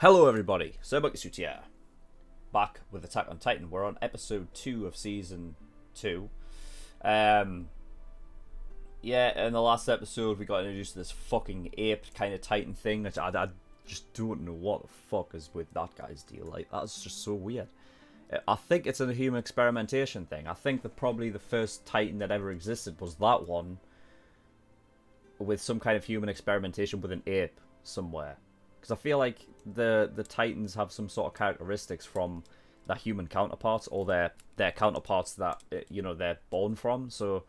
Hello everybody, Serbuk here, back with Attack on Titan. We're on episode 2 of season 2. Yeah, in the last episode we got introduced to this fucking ape kind of Titan thing, which I just don't know what the fuck is with that guy's deal. Like, that's just so weird. I think it's a human experimentation thing. I think that probably the first Titan that ever existed was that one, with some kind of human experimentation with an ape somewhere. Because I feel like the Titans have some sort of characteristics from their human counterparts, or their counterparts that they're born from. So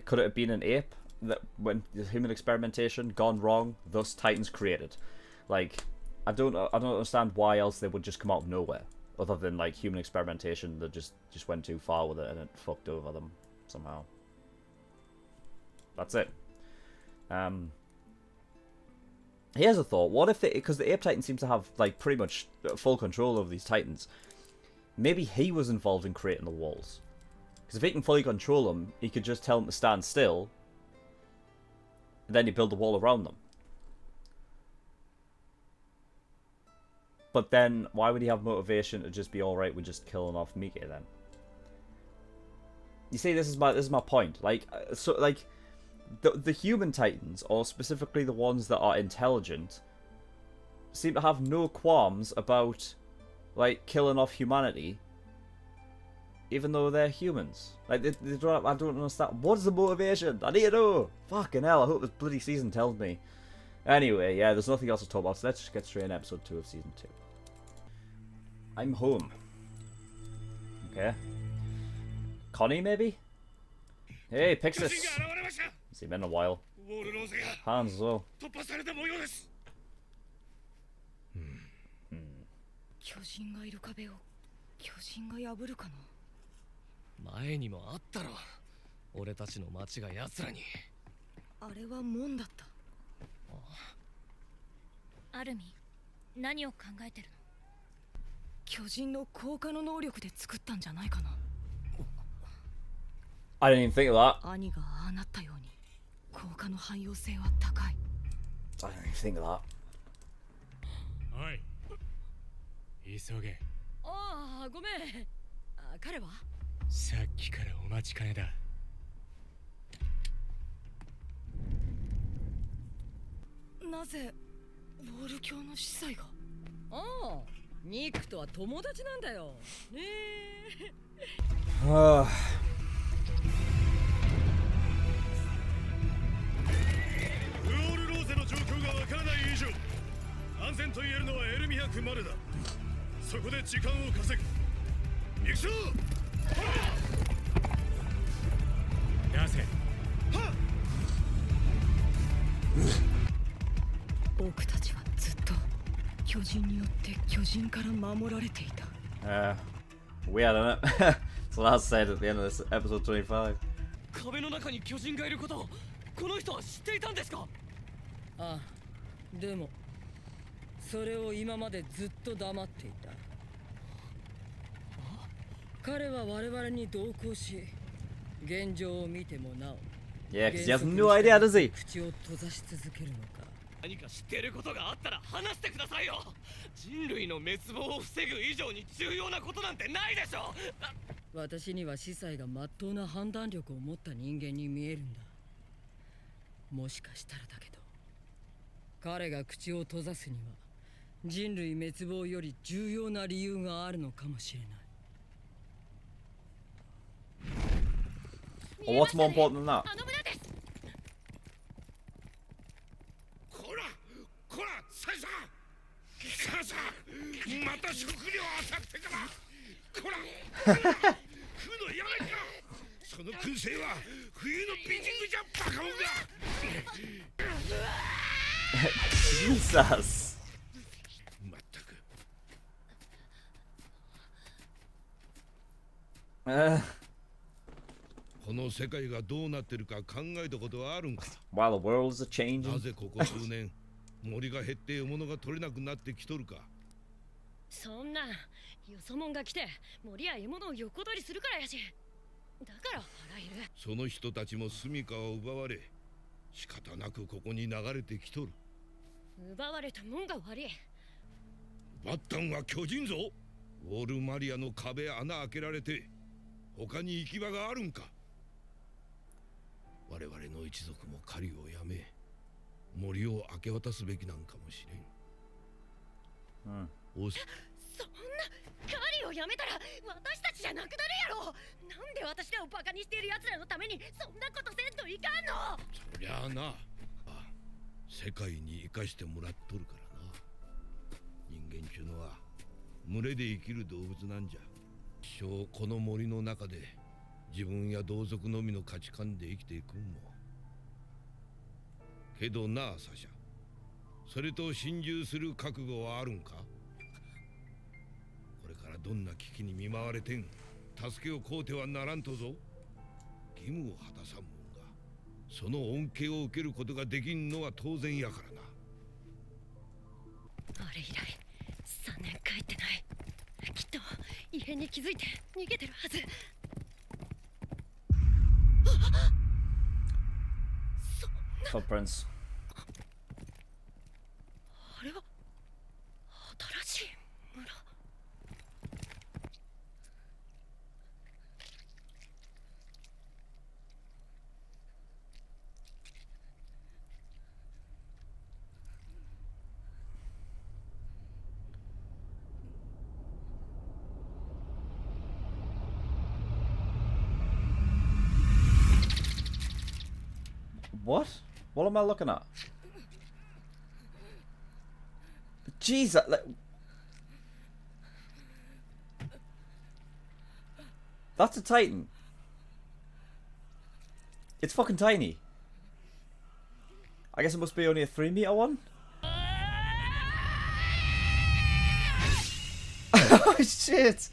could it have been an ape that when the human experimentation gone wrong, thus Titans created? Like, I don't understand why else they would just come out of nowhere, other than like human experimentation that just went too far with it and it fucked over them somehow. That's it. Here's a thought. What if because the Ape Titan seems to have like pretty much full control over these Titans, maybe he was involved in creating the walls? Because if he can fully control them, he could just tell them to stand still, and then you build the wall around them. But then, why would he have motivation to just be alright with just killing off Mike then? You see, this is my point. Like, the human Titans, or specifically the ones that are intelligent, seem to have no qualms about, like, killing off humanity, even though they're humans. Like, they don't. I don't understand. What's the motivation? I need to know. Fucking hell! I hope this bloody season tells me. Anyway, yeah, there's nothing else to talk about, so let's just get straight in episode 2 of season 2. I'm home. Okay. Connie, maybe? Hey, Pixis! It's been a while. Hans as well. 巨人がいる壁を巨人が破るかな。前にもあったろ。俺たちの町が奴らに。あれは門だった。アルミ、何を考えてるの？巨人の効果の能力で作ったんじゃないかな。 I didn't even think of that. 兄がああなったように効果の汎用性は高い。 I didn't even think of that. おい。急げ。ああ、ごめん。彼は？さっきからお待ちかねだ。なぜウォール教の司祭が？ああ、ニックとは友達なんだよ。ねえ。ウォールローゼの状況がわからない以上、安全と言えるのはエルミ博までだ。そこで時間を稼ぐ。行くぞ。出せ。僕たちはずっと巨人によって巨人から守られていた。Weird, isn't it? That's what I said at the end of this episode 25. 壁の中に巨人がいることをこの人は知っていたんですか？ああ、でもそれを今までずっと黙っていた。彼は我々に同行し、現状を見てもなお。 Yeah, because he has no idea, does he? 口を閉ざし続けるのか。何か知っていることがあったら話してくださいよ。人類の滅亡を防ぐ以上に重要なことなんてないでしょ。私には司祭が真っ当な判断力を持った人間に見えるんだ。もしかしたらだけど、彼が口を閉ざすには人類滅亡より重要な理由があるのかもしれない。 Well, what's more important than that? こら、こら、サイさん。さあさあ、また食料当たってから。こら、食うのやめか。その燻製は冬の美人じゃバカモンが。 Jesus. まったく。この世界がどうなってるか考えたことはあるんか。 While the world is changing. なぜここ数年森が減って獲物が取れなくなってきとるか。そんな、よそもんが来て森や獲物を横取りするからやし。だから腹いる。その人たちも住処を奪われ、仕方なくここに流れてきとる。奪われたもんが悪い。バッタンは巨人ぞ。ウォールマリアの壁穴開けられて他に行き場があるんか。我々の一族も狩りをやめ森を明け渡すべきなんかもしれん。おしそんな狩りをやめたら私たちじゃなくなるやろ。なんで私らをバカにしている奴らのためにそんなことせんといかんの。そりゃあな、世界に生かしてもらっとるからな。人間ちゅうのは群れで生きる動物なんじゃ。一生この森の中で自分や同族のみの価値観で生きていくんも。けどなあサシャ、それと心中する覚悟はあるんか。これからどんな危機に見舞われてん助けを請うてはならんとぞ。義務を果たさんもんがその恩恵を受けることができんのは当然やからな。あれ以来3年帰ってない。きっと異変に気づいて逃げてるはず。Footprints. あれは新しい村。What? What am I looking at? Jesus. That's a Titan. It's fucking tiny. I guess it must be only a 3-meter one? Oh shit!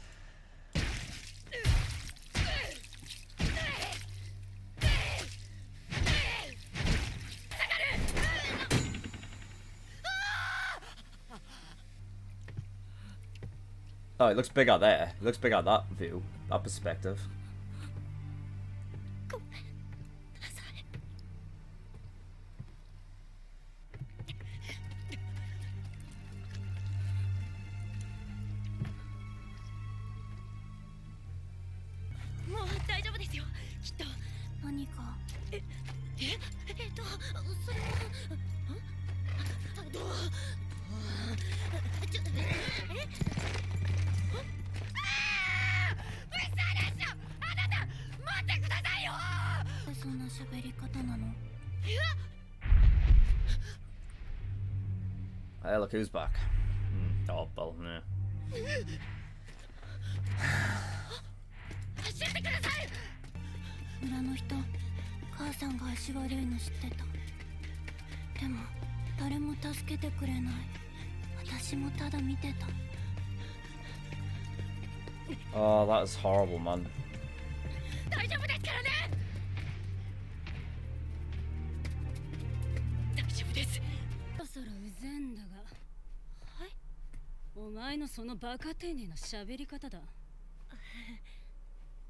Oh, it looks bigger there. It looks bigger that view, that perspective. ごめんなさい。もう大丈夫ですよ。きっと何か。それはそんな喋り方なの。 Hey, look who's back. Oh, Bill, yeah. 走ってください。村の人、母さんが足悪いの知ってた。でも誰も助けてくれない。私もただ見てた。 Oh, that is horrible, man. 大丈夫ですからね。大丈夫です。そろそろうぜんだが。はい。お前のそのバカ丁寧な喋り方だ。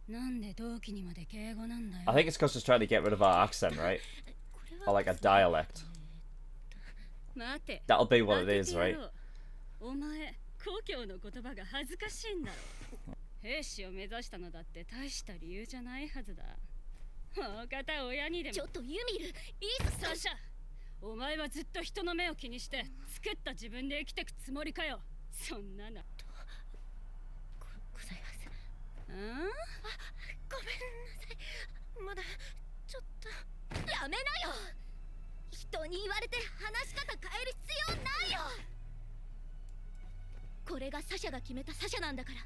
なんで同期にまで敬語なんだよ。 I think it's because she's trying to get rid of our accent, right? Or like a dialect. 待て。 That'll be what it is, right? お前、故郷の言葉が恥ずかしいんだろ。兵士を目指したのだって大した理由じゃないはずだ。お方親にでも。ちょっとユミル、いいサシャ、お前はずっと人の目を気にして作った自分で生きてくつもりかよ。そんなの。ございます。ああ？ごめんなさい。まだちょっと。やめなよ。人に言われて話し方変える必要ないよ。これがサシャが決めたサシャなんだから。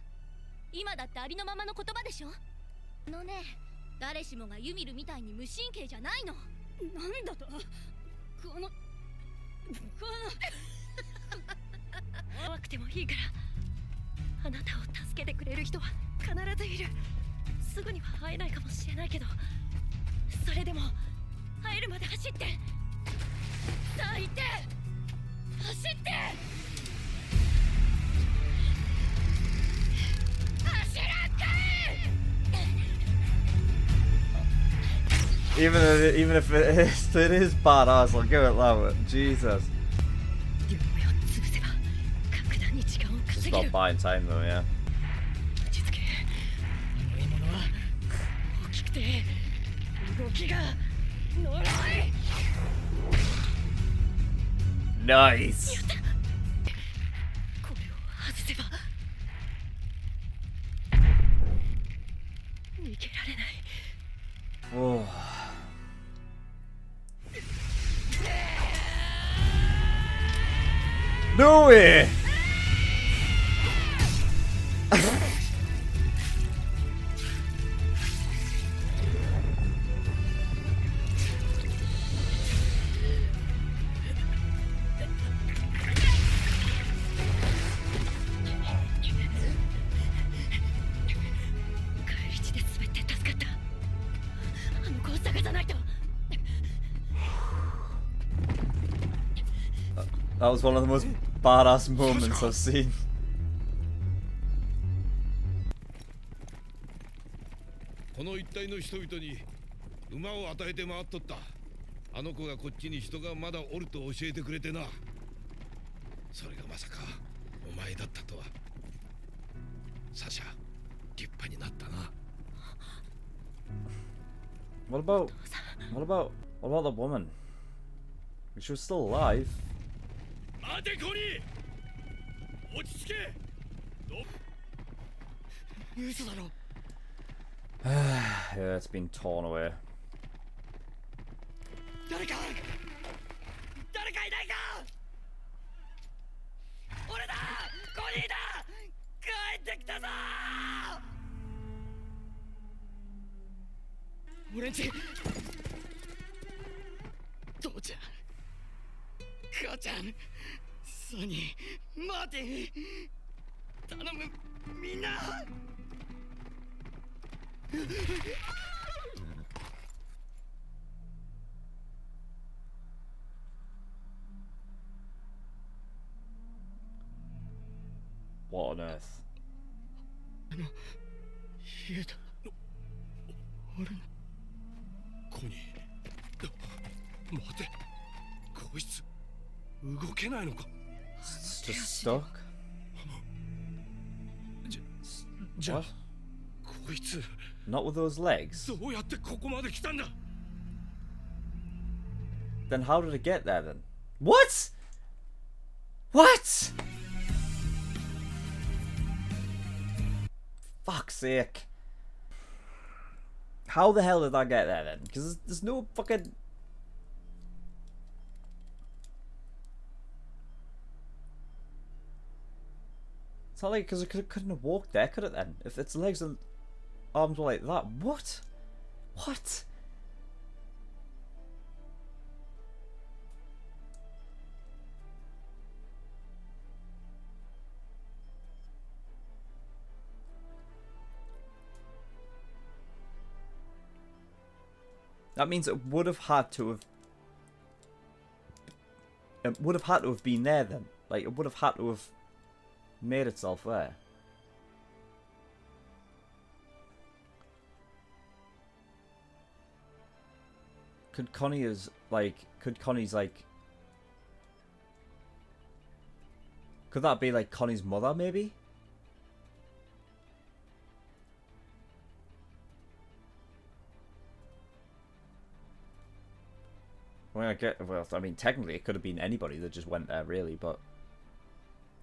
今だってありのままの言葉でしょ。ね、誰しもがユミルみたいに無神経じゃないの。なんだと？この怖くてもいいからあなたを助けてくれる人は必ずいる。すぐには会えないかもしれないけど、それでも会えるまで走って。さあ行って走って。 Even if it is badass, I'll give it that. Jesus. 夢を潰せば格段に時間を It's about buying time though, yeah. 落ち着け。あの獲物は大きくて動きが呪い。 Nice! これを外せば逃げられない。 Oh. No way! That was one of the most badass moments I've seen. この一帯の人々に馬を与えて回っとった。あの子がこっちに人がまだおると教えてくれてな。それがまさかお前だったとは。サシャ、立派になったな。 What about the woman? She was still alive. 待てコニー、落ち着け。嘘だろ。 Yeah, it's been torn away. 誰かいないか。俺だ、コニーだ、帰ってきたぞ。俺んち父ちゃん、母ちゃん、ソニー、マーティン、頼む、みんな。 What on earth? 消えた。俺のコニー、待て、こいつ動けないのか。 It's just stuck? じゃあ What? こいつ Not with those legs? どうやってここまで来たんだ。 Then how did it get there then? What? What? Fuck's sake. How the hell did that get there then? Because there's no fucking... It's not like, because it couldn't have walked there, could it then? If its legs and arms were like that. What? What? That means it would have had to have... It would have had to have been there then. Like, it would have had to have made itself there. Could Connie's like... Could that be like Connie's mother, maybe? Well, I mean, technically it could have been anybody that just went there, really, but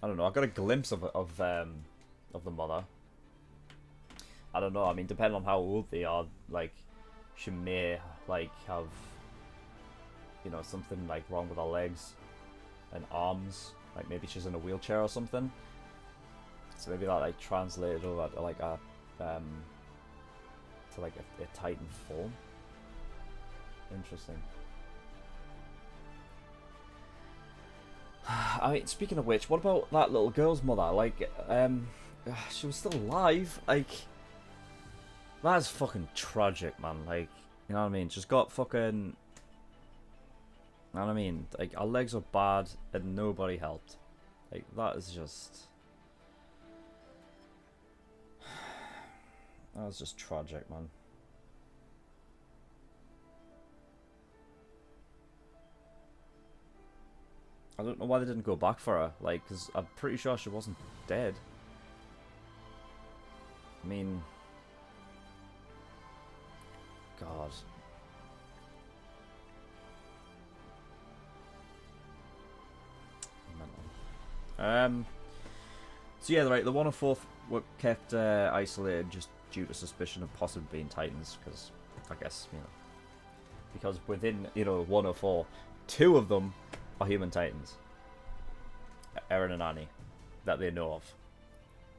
I don't know. I got a glimpse of the mother. I don't know. I mean, depending on how old they are, like, she may like have, you know, something like wrong with her legs and arms. Like maybe she's in a wheelchair or something. So maybe that like translated over to like a a Titan form. Interesting. I mean, speaking of which, what about that little girl's mother? Like, she was still alive. Like, that's fucking tragic, man. Like, you know what I mean? She's got fucking... You know what I mean? Like, our legs are bad and nobody helped. Like, that is just... That was just tragic, man. I don't know why they didn't go back for her, like, because I'm pretty sure she wasn't dead. I mean... God. So yeah, right, the 104th were kept isolated just due to suspicion of possibly being Titans, because, I guess, you know, because within, you know, 104, 2 of them are human Titans. Eren and Annie, that they know of.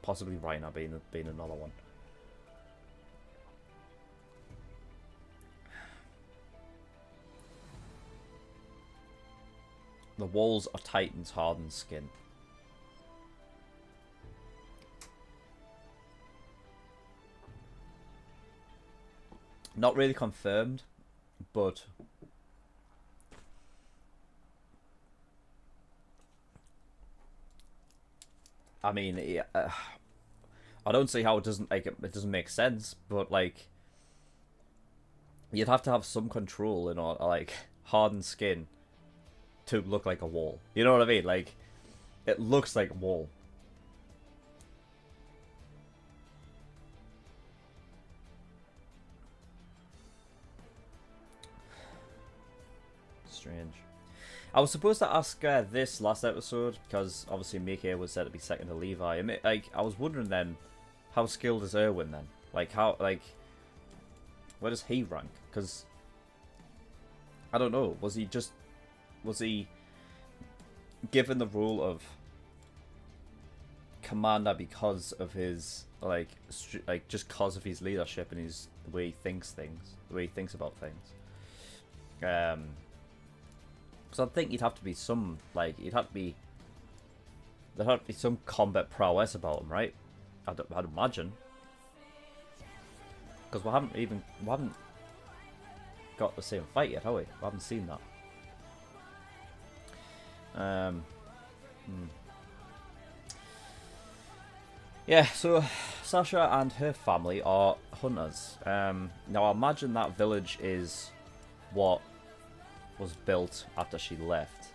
Possibly Reiner being another one. The walls are Titans' hardened skin. Not really confirmed, but I mean, yeah, I don't see how it doesn't it doesn't make sense, but like you'd have to have some control in order, like hardened skin to look like a wall. You know what I mean? Like it looks like a wall. Strange. I was supposed to ask this last episode because obviously Mickey was said to be second to Levi. I was wondering then, how skilled is Erwin then? Like where does he rank? Because I don't know. Was he given the role of commander because of his just because of his leadership and the way he thinks about things? Because I think you'd have to be there'd have to be some combat prowess about him, right? I'd imagine. Because we haven't got the same fight yet, have we? We haven't seen that. Yeah, so Sasha and her family are hunters. Now I imagine that village is what was built after she left,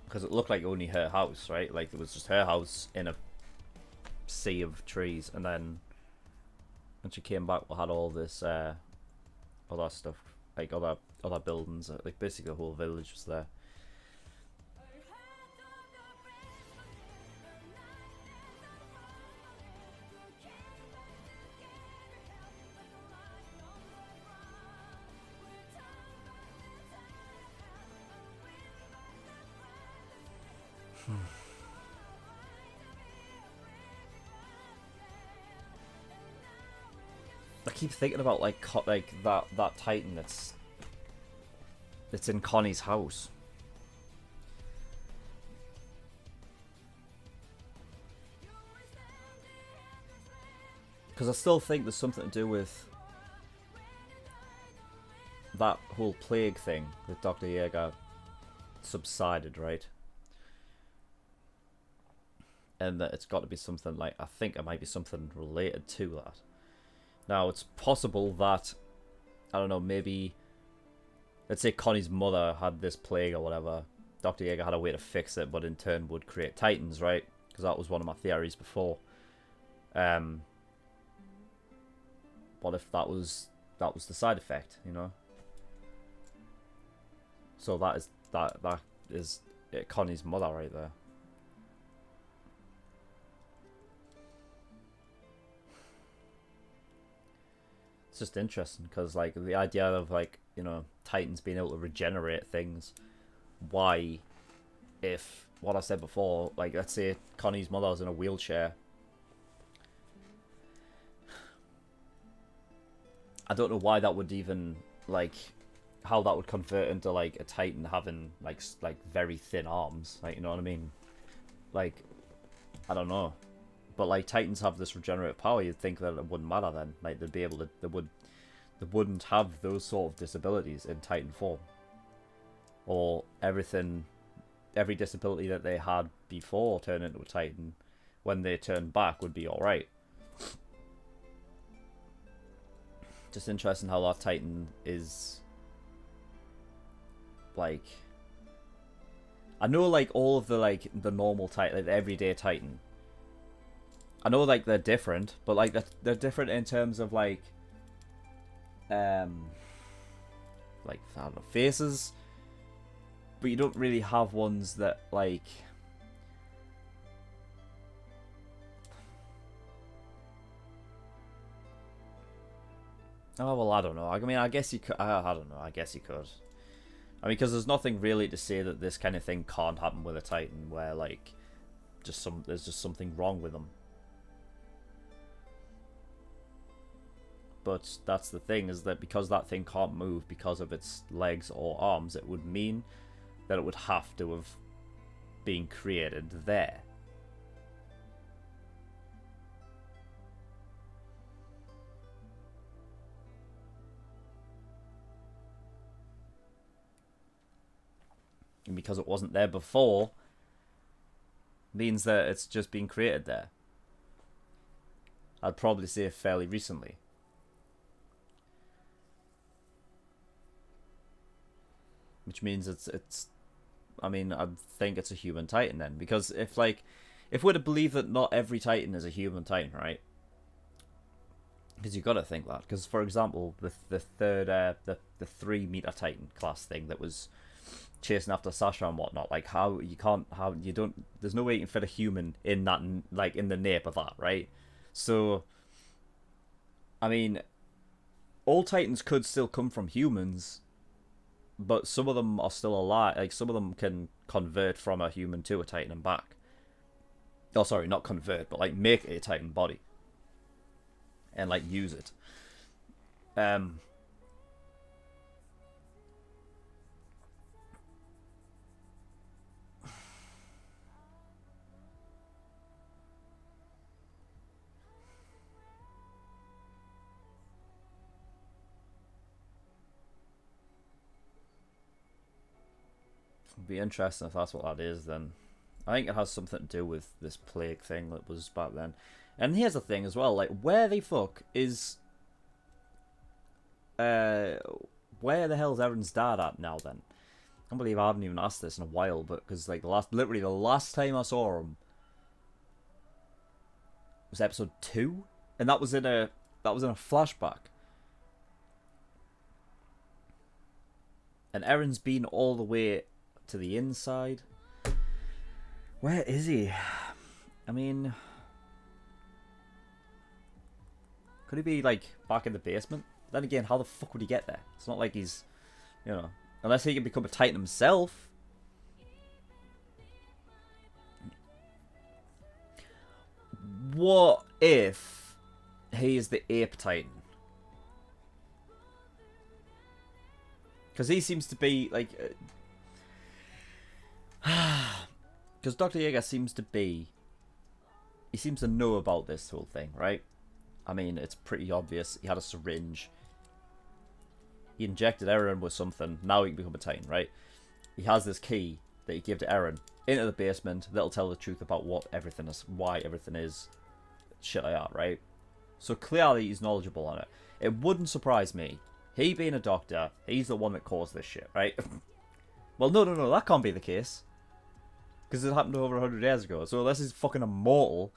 because it looked like only her house, right? Like it was just her house in a sea of trees, and then when she came back, we had all this other stuff, like other buildings, like basically the whole village was there. I keep thinking about like that Titan that's in Connie's house. Because I still think there's something to do with that whole plague thing that Dr. Jaeger subsided, right? And that it's got to be something like, I think it might be something related to that. Now, it's possible that, I don't know, maybe, let's say Connie's mother had this plague or whatever. Dr. Jaeger had a way to fix it, but in turn would create Titans, right? Because that was one of my theories before. What if that was the side effect, you know? So that is Connie's mother right there. It's just interesting because, like, the idea of, like, you know, Titans being able to regenerate things. Why, if what I said before, like, let's say Connie's mother was in a wheelchair. I don't know why that would even, like, how that would convert into, like, a Titan having, like very thin arms. Like, you know what I mean? Like, I don't know. But like Titans have this regenerative power, you'd think that it wouldn't matter then. Like they'd be able to, they wouldn't have those sort of disabilities in Titan form, or every disability that they had before turning into a Titan, when they turn back, would be all right. Just interesting how that Titan is like, I know like all of the like the normal Titan, like the everyday Titan. I know like they're different, but like they're different in terms of like I don't know, faces. But you don't really have ones that like. Oh well, I don't know. I mean, I guess you could. I don't know. I guess you could. I mean, because there's nothing really to say that this kind of thing can't happen with a Titan, where like, there's just something wrong with them. But that's the thing, is that because that thing can't move because of its legs or arms, it would mean that it would have to have been created there. And because it wasn't there before, means that it's just been created there. I'd probably say fairly recently. Which means it's I mean, I think it's a human Titan then, because if we're to believe that not every Titan is a human Titan, right? Because you got to think that. Because for example, the 3-meter Titan class thing that was chasing after Sasha and whatnot, like there's no way you can fit a human in that, like in the nape of that, right? So, I mean, all Titans could still come from humans, but some of them are still alive. Like, some of them can convert from a human to a Titan and back. Oh, sorry, not convert, but like make a Titan body and like use it. Be interesting if that's what that is. Then I think it has something to do with this plague thing that was back then. And here's the thing as well, like, where the fuck is where the hell's Eren's dad at now then? I can't believe I haven't even asked this in a while, but because like literally the last time I saw him was episode 2, and that was in a flashback. And Eren's been all the way to the inside. Where is he? I mean, could he be like back in the basement? Then again, how the fuck would he get there? It's not like he's, you know, unless he can become a Titan himself. What if he is the Ape Titan? Because he seems to be like, because Dr. Jaeger seems to know about this whole thing, right? I mean, it's pretty obvious. He had a syringe. He injected Eren with something. Now he can become a Titan, right? He has this key that he gave to Eren into the basement that'll tell the truth about what everything is, why everything is, shit like that, right? So clearly he's knowledgeable on it. It wouldn't surprise me. He being a doctor, he's the one that caused this shit, right? Well, no, that can't be the case. Because it happened over 100 years ago. So unless he's fucking immortal.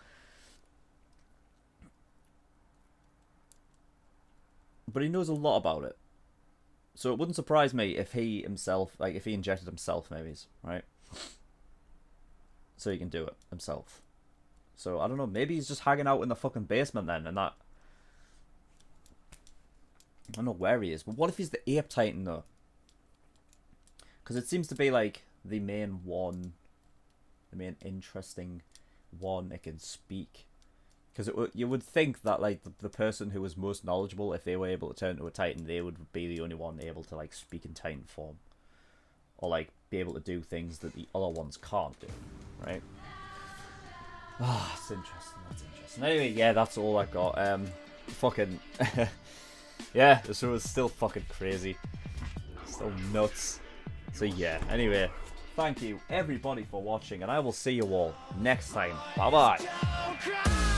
But he knows a lot about it. So it wouldn't surprise me if he himself, like if he injected himself maybe, right? So he can do it himself. So I don't know, maybe he's just hanging out in the fucking basement then, and that... I don't know where he is, but what if he's the Ape Titan though? Because it seems to be like the main one, the main interesting one that can speak. Because you would think that like the person who was most knowledgeable, if they were able to turn into a Titan, they would be the only one able to like speak in Titan form, or like be able to do things that the other ones can't do, right? Ah, it's interesting. That's interesting. Anyway, yeah, that's all I got. Fucking, yeah, this was still fucking crazy, still nuts. So yeah, anyway, thank you everybody for watching, and I will see you all next time. Bye bye.